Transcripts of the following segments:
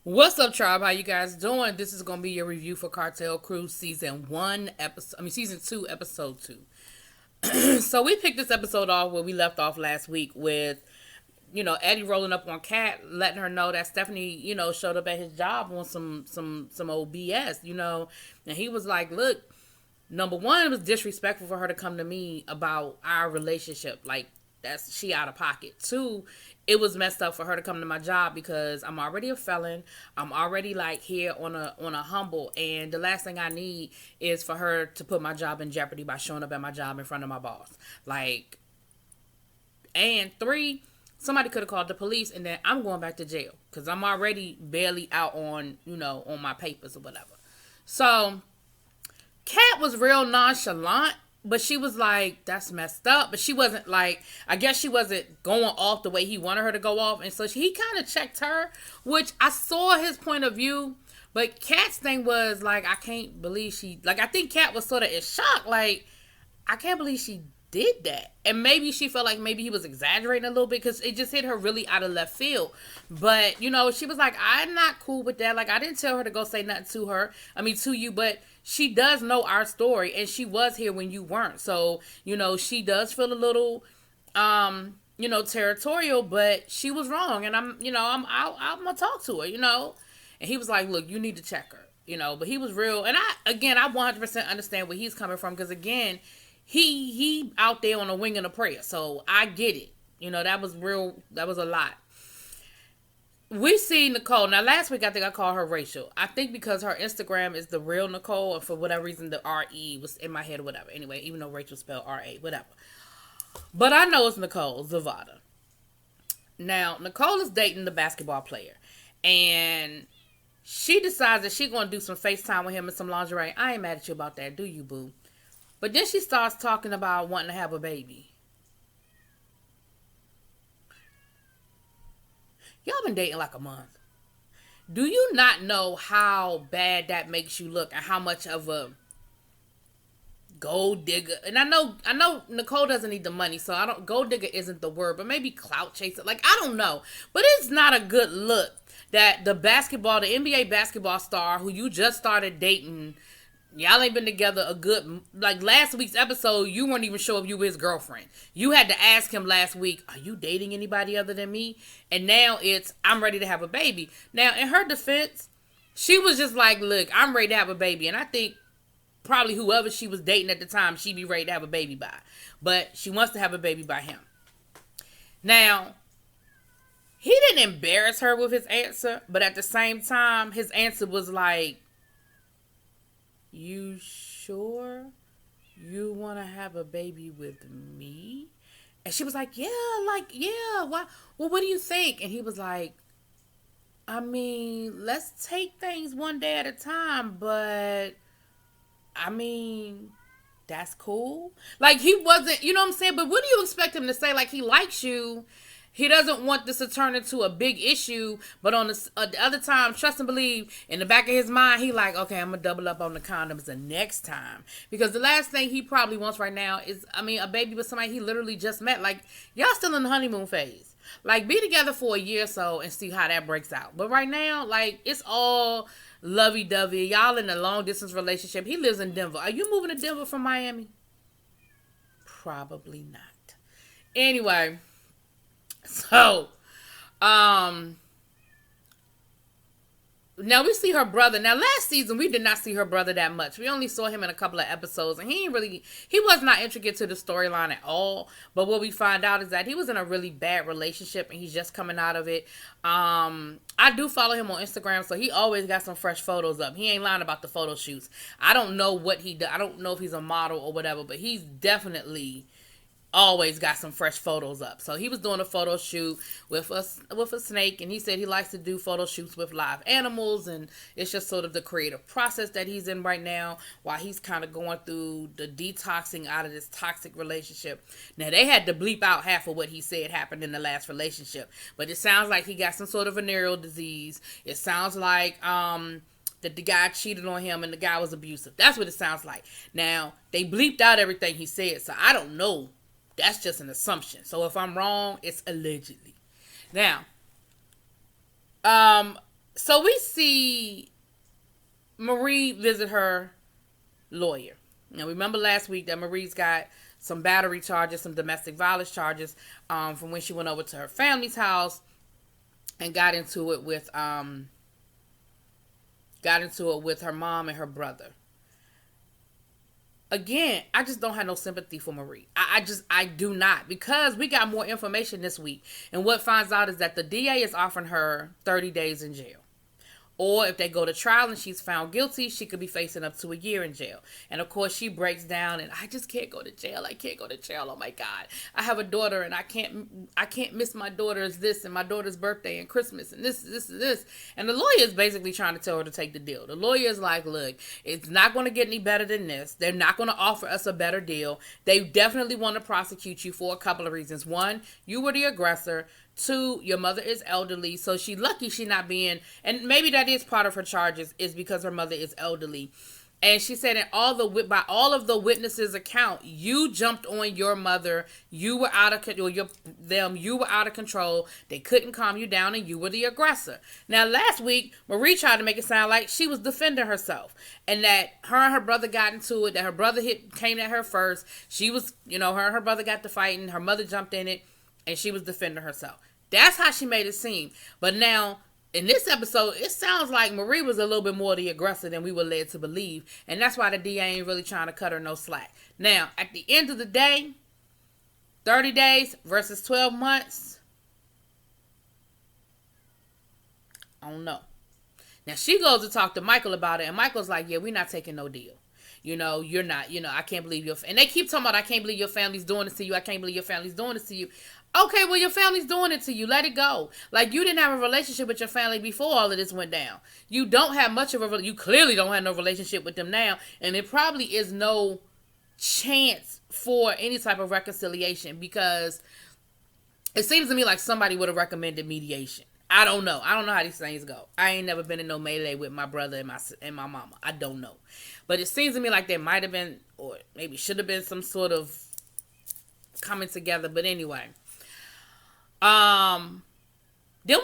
What's up, tribe? How you guys doing? This is gonna be your review for Cartel Cruise season 2, episode 2. So we picked this episode off where we left off last week with, Eddie rolling up on Kat, letting her know that Stephanie, showed up at his job on some old BS, and he was like, "Look, number one, it was disrespectful for her to come to me about our relationship. Like, she out of pocket. Two, it was messed up for her to come to my job because I'm already a felon. I'm already like here on a humble, and the last thing I need is for her to put my job in jeopardy by showing up at my job in front of my boss. Like, and three, somebody could have called the police, and then I'm going back to jail because I'm already barely out on on my papers or whatever." So Kat was real nonchalant, but she was like, "That's messed up." But she wasn't like, I guess she wasn't going off the way he wanted her to go off. And so he kind of checked her, which I saw his point of view. But Kat's thing was like, I can't believe I think Kat was sort of in shock. Like, I can't believe she did that. And maybe she felt like maybe he was exaggerating a little bit because it just hit her really out of left field. But, she was like, "I'm not cool with that. Like, I didn't tell her to go say nothing to you, but she does know our story and she was here when you weren't. So, she does feel a little, territorial, but she was wrong. And I'm going to talk to her, And he was like, "Look, you need to check her, but he was real." And I 100% understand where he's coming from. Cause again, he out there on a wing and a prayer. So I get it. That was real. That was a lot. We see Nicole. Now, last week, I think I called her Rachel. I think because her Instagram is the real Nicole, and for whatever reason, the R-E was in my head or whatever. Anyway, even though Rachel spelled R-A, whatever. But I know it's Nicole Zavada. Now, Nicole is dating the basketball player. And she decides that she's going to do some FaceTime with him and some lingerie. I ain't mad at you about that, do you, boo? But then she starts talking about wanting to have a baby. Y'all been dating like a month. Do you not know how bad that makes you look and how much of a gold digger? And I know Nicole doesn't need the money, so gold digger isn't the word, but maybe clout chaser. Like, I don't know. But it's not a good look that the NBA basketball star who you just started dating, y'all ain't been together a good, like last week's episode, you weren't even sure if you were his girlfriend. You had to ask him last week, "Are you dating anybody other than me?" And now it's, "I'm ready to have a baby." Now, in her defense, she was just like, "Look, I'm ready to have a baby." And I think probably whoever she was dating at the time, she'd be ready to have a baby by. But she wants to have a baby by him. Now, he didn't embarrass her with his answer, but at the same time, his answer was like, "You sure you want to have a baby with me?" And she was like, "Yeah, why? Well, what do you think?" And he was like, "I mean, let's take things one day at a time, but I mean, that's cool." Like, he wasn't, you know what I'm saying? But what do you expect him to say? Like, he likes you. He doesn't want this to turn into a big issue, but on the other time, trust and believe, in the back of his mind, he like, "Okay, I'm going to double up on the condoms the next time." Because the last thing he probably wants right now is, a baby with somebody he literally just met. Like, y'all still in the honeymoon phase. Like, be together for a year or so and see how that breaks out. But right now, like, it's all lovey-dovey. Y'all in a long-distance relationship. He lives in Denver. Are you moving to Denver from Miami? Probably not. Anyway. So, now we see her brother. Now, last season, we did not see her brother that much. We only saw him in a couple of episodes, and he was not intricate to the storyline at all. But what we find out is that he was in a really bad relationship, and he's just coming out of it. I do follow him on Instagram, so he always got some fresh photos up. He ain't lying about the photo shoots. I don't know what he does. I don't know if he's a model or whatever, but he's definitely always got some fresh photos up. So he was doing a photo shoot with a snake, and he said he likes to do photo shoots with live animals, and it's just sort of the creative process that he's in right now while he's kind of going through the detoxing out of this toxic relationship. Now, they had to bleep out half of what he said happened in the last relationship, but it sounds like he got some sort of venereal disease. It sounds like that the guy cheated on him and the guy was abusive. That's what it sounds like. Now, they bleeped out everything he said, so I don't know. That's just an assumption. So if I'm wrong, it's allegedly. Now, So we see Marie visit her lawyer. Now, remember last week that Marie's got some battery charges, some domestic violence charges from when she went over to her family's house and got into it with her mom and her brother. Again, I just don't have no sympathy for Marie. I do not, because we got more information this week, and what finds out is that the DA is offering her 30 days in jail. Or if they go to trial and she's found guilty, she could be facing up to a year in jail. And of course, she breaks down and I just can't go to jail. I can't go to jail. Oh my God. I have a daughter and I can't miss my daughter's this and my daughter's birthday and Christmas and this. And the lawyer is basically trying to tell her to take the deal. The lawyer is like, look, it's not going to get any better than this. They're not going to offer us a better deal. They definitely want to prosecute you for a couple of reasons. One, you were the aggressor. Two, your mother is elderly, so she's lucky she's not being, and maybe that is part of her charges, is because her mother is elderly. And she said by all of the witnesses' account, you jumped on your mother. You were out of control. You were out of control. They couldn't calm you down, and you were the aggressor. Now, last week, Marie tried to make it sound like she was defending herself, and that her and her brother got into it. That her brother came at her first. She was, her and her brother got to fighting. Her mother jumped in it, and she was defending herself. That's how she made it seem. But now, in this episode, it sounds like Marie was a little bit more the aggressor than we were led to believe. And that's why the DA ain't really trying to cut her no slack. Now, at the end of the day, 30 days versus 12 months, I don't know. Now, she goes to talk to Michael about it, and Michael's like, yeah, we're not taking no deal. You're not, I can't believe and they keep talking about, I can't believe your family's doing this to you. I can't believe your family's doing this to you. Okay, well, your family's doing it to you. Let it go. Like, you didn't have a relationship with your family before all of this went down. You don't have much of you clearly don't have no relationship with them now. And there probably is no chance for any type of reconciliation, because it seems to me like somebody would have recommended mediation. I don't know. I don't know how these things go. I ain't never been in no melee with my brother and my mama. I don't know. But it seems to me like there might have been, or maybe should have been, some sort of coming together. But anyway. Then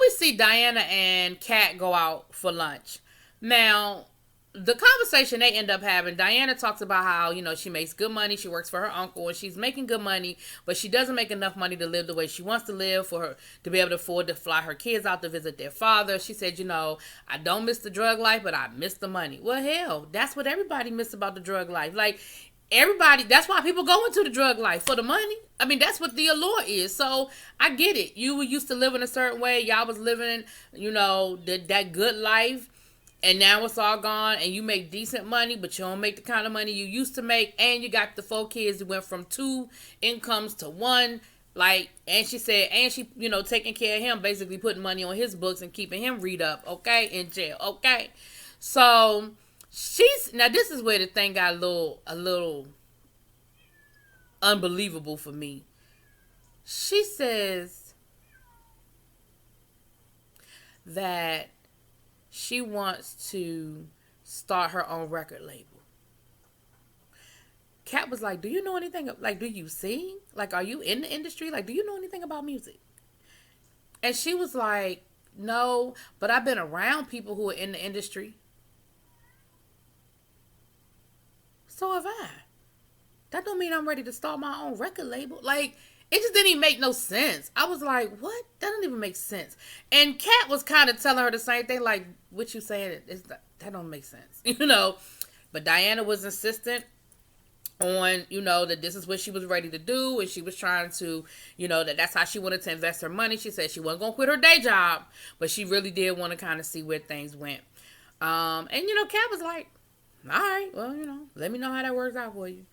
we see Dianna and Kat go out for lunch. Now, the conversation they end up having, Dianna talks about how, she makes good money. She works for her uncle and she's making good money, but she doesn't make enough money to live the way she wants to live, for her to be able to afford to fly her kids out to visit their father. She said, I don't miss the drug life, but I miss the money. Well, hell, that's what everybody miss about the drug life. Like, everybody, that's why people go into the drug life, for the money. I mean, that's what the allure is. So I get it. You were used to living a certain way. Y'all was living, that good life. And now it's all gone, and you make decent money, but you don't make the kind of money you used to make. And you got the 4 kids who went from 2 incomes to 1. And she said, and she, taking care of him, basically putting money on his books and keeping him read up, okay, in jail, okay. So now this is where the thing got a little unbelievable for me. She says that she wants to start her own record label. Kat was like, do you know anything? Like, do you sing? Like, are you in the industry? Like, do you know anything about music? And she was like, no, but I've been around people who are in the industry. So have I. That don't mean I'm ready to start my own record label. Like, it just didn't even make no sense. I was like, what? That doesn't even make sense. And Kat was kind of telling her the same thing, like, what you saying, that don't make sense, But Dianna was insistent on, that this is what she was ready to do, and she was trying to, that's how she wanted to invest her money. She said she wasn't going to quit her day job, but she really did want to kind of see where things went. And, Kat was like, all right, well, let me know how that works out for you.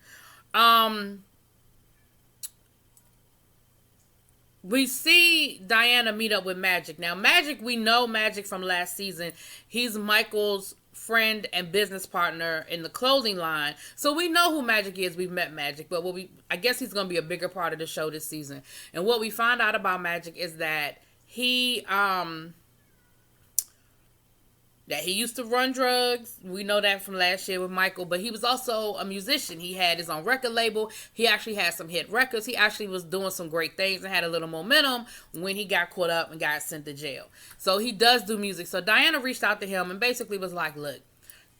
We see Dianna meet up with Magic. Now, Magic, we know Magic from last season. He's Michael's friend and business partner in the clothing line. So we know who Magic is. We've met Magic. But I guess he's going to be a bigger part of the show this season. And what we find out about Magic is that he that he used to run drugs. We know that from last year with Michael, but he was also a musician. He had his own record label. He actually had some hit records. He actually was doing some great things and had a little momentum when he got caught up and got sent to jail. So he does do music. So Dianna reached out to him and basically was like, look,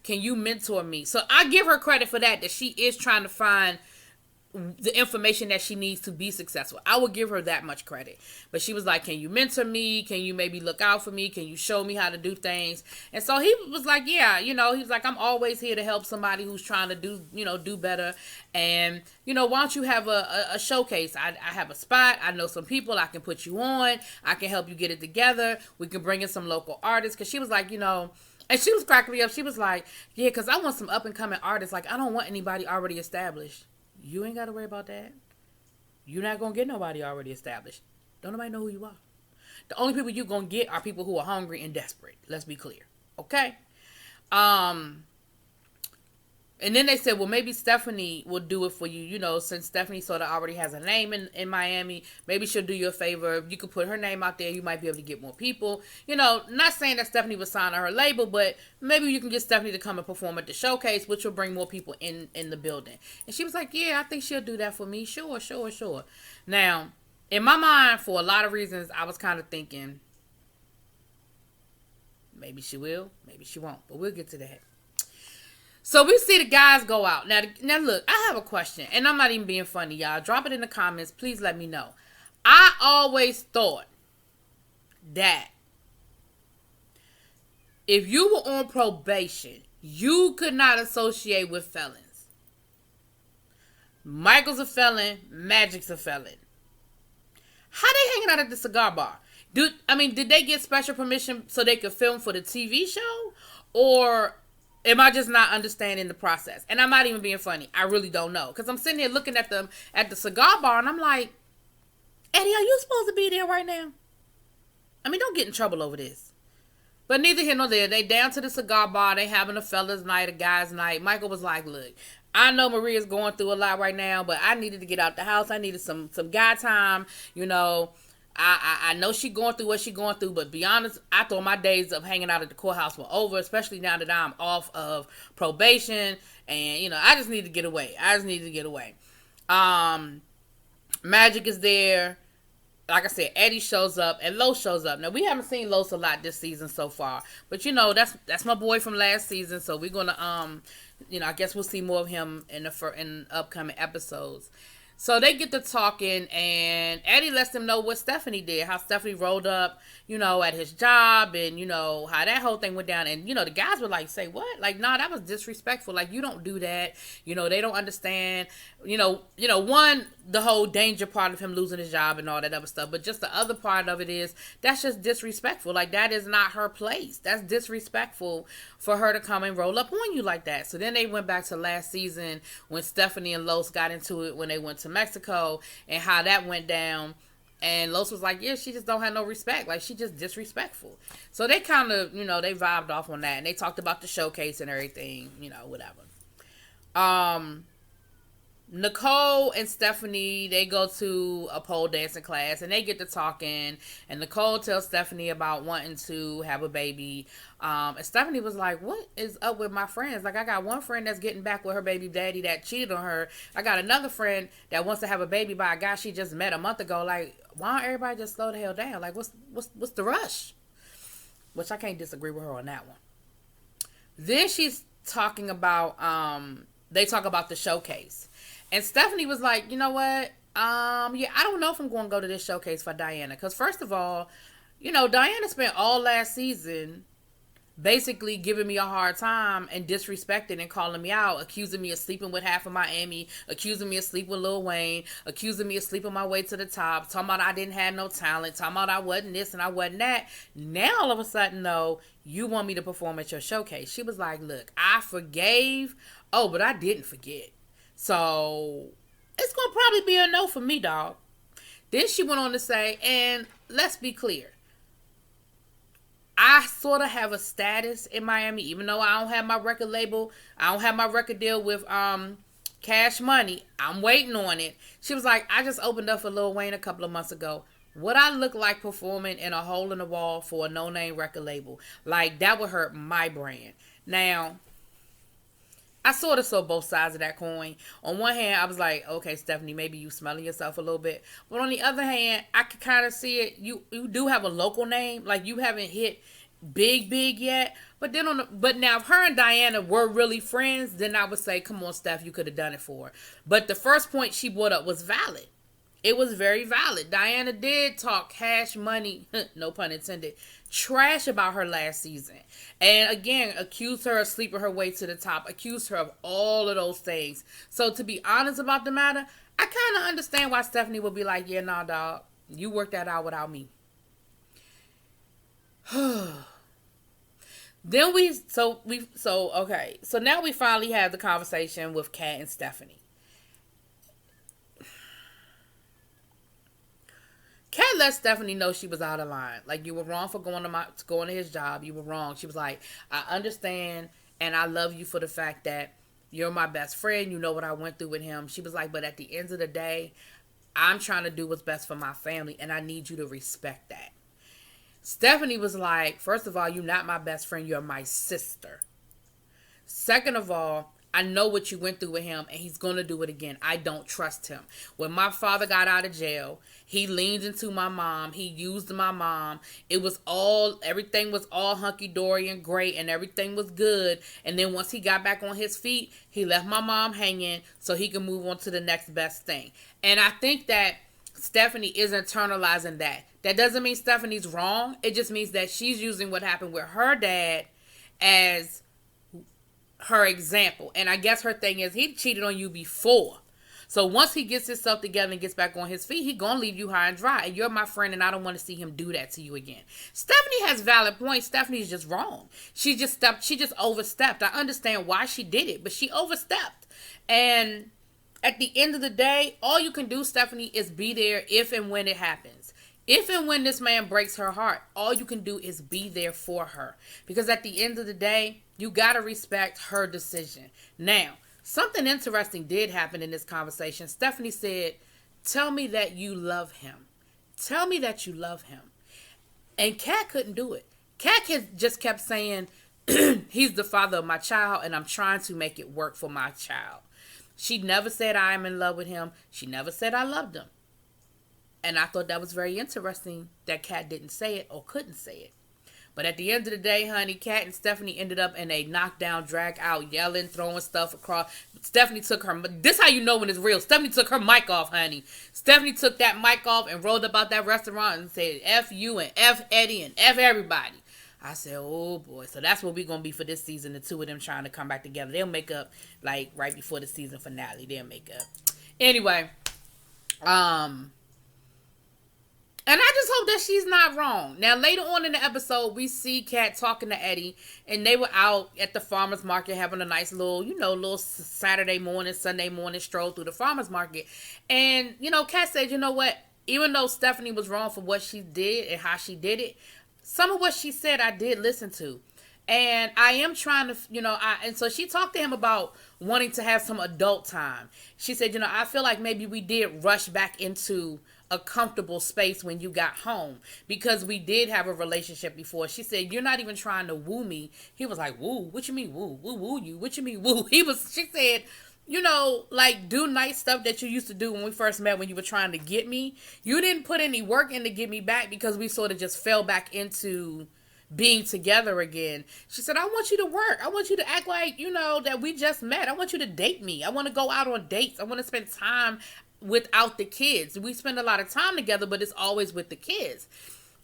can you mentor me? So I give her credit for that she is trying to find the information that she needs to be successful. I would give her that much credit. But she was like, can you mentor me? Can you maybe look out for me? Can you show me how to do things? And so he was like, yeah, he was like, I'm always here to help somebody who's trying to do better. And, why don't you have a showcase? I have a spot. I know some people. I can put you on. I can help you get it together. We can bring in some local artists. Because she was like, and she was cracking me up. She was like, yeah, because I want some up and coming artists. Like, I don't want anybody already established. You ain't got to worry about that. You're not going to get nobody already established. Don't nobody know who you are. The only people you're going to get are people who are hungry and desperate. Let's be clear. Okay? And then they said, well, maybe Stephanie will do it for you. Since Stephanie sort of already has a name in Miami, maybe she'll do you a favor. If you could put her name out there, you might be able to get more people. Not saying that Stephanie would sign on her label, but maybe you can get Stephanie to come and perform at the showcase, which will bring more people in the building. And she was like, yeah, I think she'll do that for me. Sure. Now, in my mind, for a lot of reasons, I was kind of thinking, maybe she will, maybe she won't. But we'll get to that. So we see the guys go out. Now look, I have a question, and I'm not even being funny, y'all. Drop it in the comments. Please let me know. I always thought that if you were on probation, you could not associate with felons. Michael's a felon. Magic's a felon. How they hanging out at the cigar bar? Did they get special permission so they could film for the TV show? Or am I just not understanding the process? And I'm not even being funny. I really don't know. Because I'm sitting here looking at them at the cigar bar, and I'm like, Eddie, are you supposed to be there right now? Don't get in trouble over this. But neither here nor there. They down to the cigar bar. They having a fella's night, a guy's night. Michael was like, look, I know Maria's going through a lot right now, but I needed to get out the house. I needed some guy time, I know she going through what she going through, but be honest, I thought my days of hanging out at the courthouse were over, especially now that I'm off of probation, and, I just need to get away. Magic is there. Like I said, Eddie shows up, and Los shows up. Now, we haven't seen Los a lot this season so far, but, that's my boy from last season, so we're gonna, I guess we'll see more of him in upcoming episodes. So they get to talking, and Eddie lets them know what Stephanie did, how Stephanie rolled up, at his job, and, how that whole thing went down. And, the guys were like, say what? Like, nah, that was disrespectful. Like, you don't do that. They don't understand. One, the whole danger part of him losing his job and all that other stuff. But just the other part of it is, that's just disrespectful. Like, that is not her place. That's disrespectful for her to come and roll up on you like that. So then they went back to last season when Stephanie and Los got into it when they went to Mexico and how that went down. And Los was like, yeah, she just don't have no respect. Like, she just disrespectful. So they kind of, they vibed off on that. And they talked about the showcase and everything, whatever. Nicole and Stephanie, they go to a pole dancing class and they get to talking, and Nicole tells Stephanie about wanting to have a baby. And Stephanie was like, what is up with my friends? Like, I got one friend that's getting back with her baby daddy that cheated on her. I got another friend that wants to have a baby by a guy she just met a month ago. Like, why don't everybody just slow the hell down? Like, what's the rush? Which I can't disagree with her on that one. Then she's talking about, they talk about the showcase. And Stephanie was like, you know what? I don't know if I'm going to go to this showcase for Dianna. Because first of all, Dianna spent all last season basically giving me a hard time and disrespecting and calling me out, accusing me of sleeping with half of Miami, accusing me of sleeping with Lil Wayne, accusing me of sleeping my way to the top, talking about I didn't have no talent, talking about I wasn't this and I wasn't that. Now, all of a sudden, though, you want me to perform at your showcase. She was like, look, I forgave. Oh, but I didn't forget. So, it's going to probably be a no for me, dog. Then she went on to say, and let's be clear, I sort of have a status in Miami, even though I don't have my record label, I don't have my record deal with Cash Money. I'm waiting on it. She was like, I just opened up for Lil Wayne a couple of months ago. Would I look like performing in a hole in the wall for a no-name record label? Like, that would hurt my brand. Now, I sort of saw both sides of that coin. On one hand, I was like, okay, Stephanie, maybe you smelling yourself a little bit. But on the other hand, I could kind of see it. You do have a local name. Like, you haven't hit big yet. But then but now if her and Dianna were really friends, then I would say, come on, Steph, you could have done it for her. But the first point she brought up was valid. It was very valid. Dianna did talk cash money, no pun intended, trash about her last season. And again, accused her of sleeping her way to the top, accused her of all of those things. So to be honest about the matter, I kind of understand why Stephanie would be like, yeah, nah, dog, you worked that out without me. Then okay. So now we finally have the conversation with Kat and Stephanie. Kat let Stephanie know she was out of line. Like, you were wrong for going to his job. You were wrong. She was like, I understand and I love you for the fact that you're my best friend. You know what I went through with him. She was like, but at the end of the day, I'm trying to do what's best for my family and I need you to respect that. Stephanie was like, first of all, you're not my best friend. You're my sister. Second of all, I know what you went through with him and he's going to do it again. I don't trust him. When my father got out of jail, he leaned into my mom. He used my mom. Everything was all hunky-dory and great and everything was good. And then once he got back on his feet, he left my mom hanging so he could move on to the next best thing. And I think that Stephanie is internalizing that. That doesn't mean Stephanie's wrong. It just means that she's using what happened with her dad as her example. And I guess her thing is, he cheated on you before. So once he gets himself together and gets back on his feet, he gonna leave you high and dry. And you're my friend and I don't want to see him do that to you again. Stephanie has valid points. Stephanie's just wrong. She just overstepped. I understand why she did it, but she overstepped. And at the end of the day, all you can do, Stephanie, is be there if and when it happens. If and when this man breaks her heart, all you can do is be there for her. Because at the end of the day, you got to respect her decision. Now, something interesting did happen in this conversation. Stephanie said, tell me that you love him. Tell me that you love him. And Kat couldn't do it. Kat just kept saying, he's the father of my child and I'm trying to make it work for my child. She never said I am in love with him. She never said I loved him. And I thought that was very interesting that Kat didn't say it or couldn't say it. But at the end of the day, honey, Kat and Stephanie ended up in a knockdown, drag out, yelling, throwing stuff across. Stephanie took her, this is how you know when it's real. Stephanie took her mic off, honey. Stephanie took that mic off and rolled up out that restaurant and said, F you and F Eddie and F everybody. I said, oh boy. So that's what we're going to be for this season. The two of them trying to come back together. They'll make up like right before the season finale. They'll make up. Anyway, and I just hope that she's not wrong. Now, later on in the episode, we see Kat talking to Eddie, and they were out at the farmer's market having a nice little Saturday morning, Sunday morning stroll through the farmer's market. And, Kat said, you know what? Even though Stephanie was wrong for what she did and how she did it, some of what she said I did listen to. And I am trying to, and so she talked to him about wanting to have some adult time. She said, I feel like maybe we did rush back into a comfortable space when you got home because we did have a relationship before. She said, you're not even trying to woo me. He was like, woo? What you mean woo? Woo you? What you mean woo? She said, do nice stuff that you used to do when we first met when you were trying to get me. You didn't put any work in to get me back because we sort of just fell back into being together again. She said, I want you to work. I want you to act like, that we just met. I want you to date me. I want to go out on dates. I want to spend time without the kids. We spend a lot of time together, but it's always with the kids.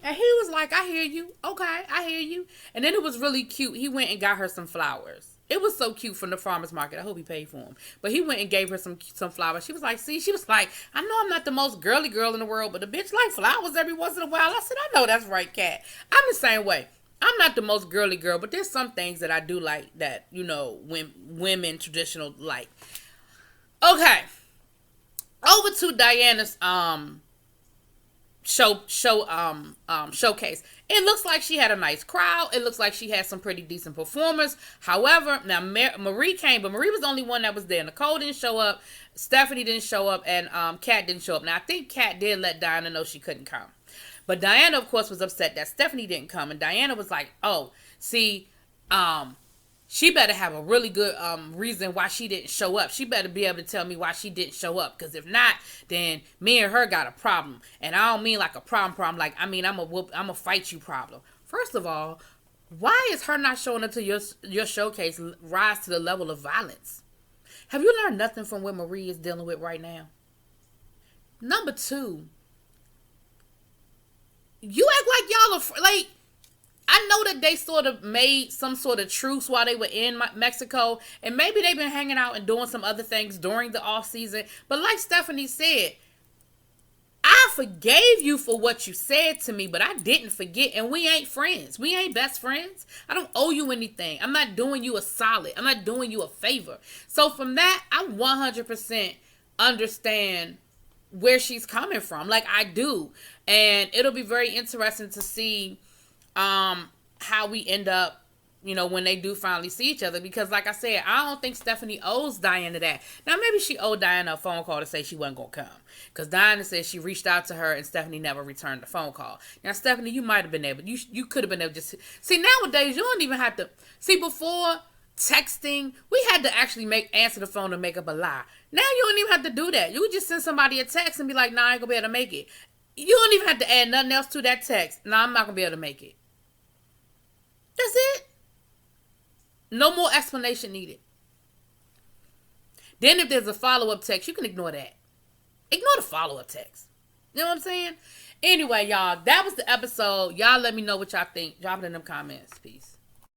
And he was like, I hear you. Okay, I hear you. And then it was really cute. He went and got her some flowers. It was so cute from the farmer's market. I hope he paid for them. But he went and gave her some flowers. She was like, I know I'm not the most girly girl in the world, but the bitch like flowers every once in a while. I said, I know that's right, Kat. I'm the same way. I'm not the most girly girl, but there's some things that I do like that, women traditional like. Okay. Over to Dianna's showcase. It looks like she had a nice crowd. It looks like she had some pretty decent performers. However, now Marie came, but Marie was the only one that was there. Nicole didn't show up. Stephanie didn't show up, and Kat didn't show up. Now I think Kat did let Dianna know she couldn't come. But Dianna, of course, was upset that Stephanie didn't come. And Dianna was like, oh, see, she better have a really good reason why she didn't show up. She better be able to tell me why she didn't show up. Because if not, then me and her got a problem. And I don't mean like a problem. Like, I mean, I'm a fight you problem. First of all, why is her not showing up to your showcase rise to the level of violence? Have you learned nothing from what Marie is dealing with right now? Number two, you act like y'all are like, I know that they sort of made some sort of truce while they were in Mexico, and maybe they've been hanging out and doing some other things during the off season. But like Stephanie said, I forgave you for what you said to me, but I didn't forget, and we ain't friends. We ain't best friends. I don't owe you anything. I'm not doing you a solid. I'm not doing you a favor. So from that, I 100% understand where she's coming from. Like, I do. And it'll be very interesting to see how we end up, when they do finally see each other. Because like I said, I don't think Stephanie owes Dianna that. Now, maybe she owed Dianna a phone call to say she wasn't going to come. Because Dianna said she reached out to her and Stephanie never returned the phone call. Now, Stephanie, you might have been able, you could have been able to just, see, nowadays, you don't even have to, see, before texting, we had to actually answer the phone to make up a lie. Now, you don't even have to do that. You could just send somebody a text and be like, nah, I ain't going to be able to make it. You don't even have to add nothing else to that text. Nah, I'm not going to be able to make it. That's it. No more explanation needed. Then if there's a follow-up text, you can ignore that. Ignore the follow-up text. You know what I'm saying? Anyway, y'all, that was the episode. Y'all let me know what y'all think. Drop it in them comments. Peace.